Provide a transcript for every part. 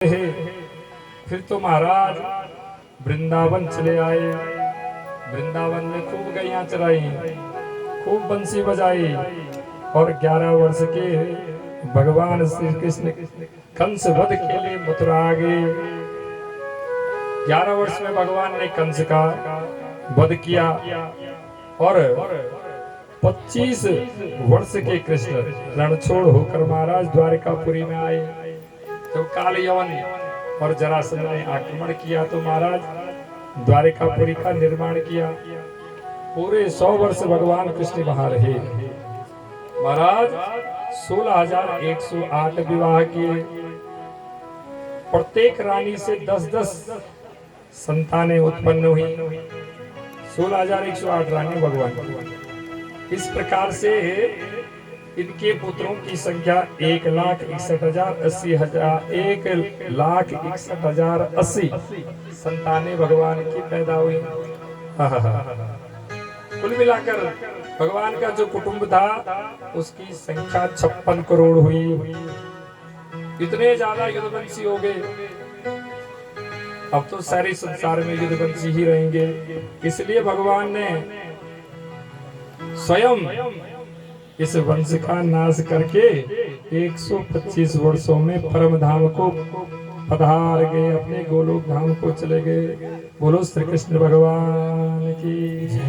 फिर तो महाराज वृंदावन चले आए। वृंदावन में खूब गैया चराई, खूब बंसी बजाई और 11 वर्ष के भगवान श्री कृष्ण कंस वध के लिए मथुरा आ गए। 11 वर्ष में भगवान ने कंस का वध किया और 25 वर्ष के कृष्ण रणछोड़ होकर महाराज द्वारिकापुरी में आए। तो काल यवन और जरासंध ने आक्रमण किया तो महाराज द्वारिकापुरी का निर्माण किया। पूरे 100 वर्ष भगवान कृष्ण वहां रहे। महाराज 16,108 विवाह किए। प्रत्येक रानी से 10-10 संतानें उत्पन्न हुई। 16,108 रानी भगवान की। इस प्रकार से इनके पुत्रों की संख्या 1,61,80,80 संतानें भगवान की पैदा हुई। कुल मिलाकर भगवान का जो कुटुंब था उसकी संख्या 56 करोड़ हुई। इतने ज्यादा युद्धवंशी हो गए। अब तो सारे संसार में युद्धवंशी ही रहेंगे। इसलिए भगवान ने स्वयं इस वंश का नाश करके 125 वर्षों में परम धाम को पधार गए, अपने गोलोक धाम को चले गए। बोलो श्री कृष्ण भगवान की जय।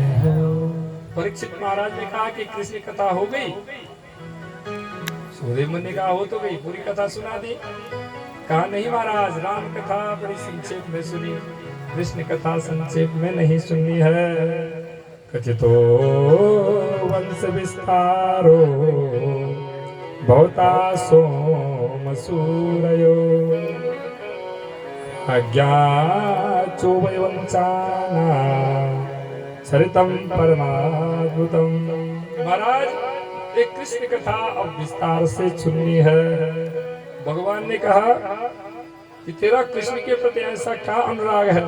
परीक्षित महाराज ने कहा कि कृष्ण कथा हो गई। सुखदेव मुनि ने कहा हो तो गई, पूरी कथा सुना दी। कहा नहीं महाराज, राम कथा बड़ी संक्षेप में सुनी, कृष्ण कथा संक्षेप में नहीं सुननी है। कथितो वंश विस्तारो बहुता सोम सूरयो अज्ञाचो वंचाना चरितम परमाद्भुतम। महाराज एक कृष्ण कथा अब विस्तार से सुननी है। भगवान ने कहा कि तेरा कृष्ण के प्रति ऐसा क्या अनुराग है,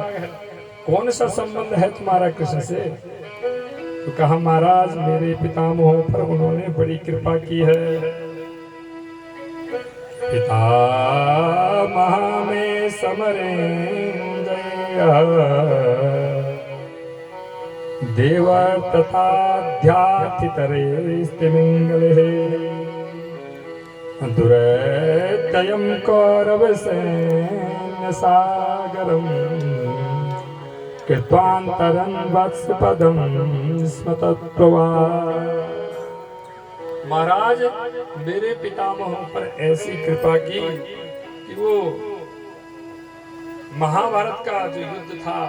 कौन सा संबंध है तुम्हारा कृष्ण से? तो कहा महाराज मेरे पितामहों पर उन्होंने बड़ी कृपा की है। पितामह में समरे देव तथा ध्यातितरे स्तिमिंगले दुरत्ययं कौरव सैन्य सागरम कृत्वांतरं वत्सपदं स्मतत्वा। महाराज मेरे पितामहों पर ऐसी कृपा की कि वो महाभारत का जो युद्ध था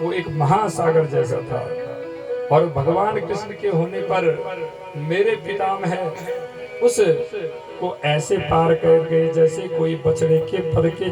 वो एक महासागर जैसा था और भगवान कृष्ण के होने पर मेरे पितामह उस को ऐसे पार कर गए जैसे कोई बछड़े के पद के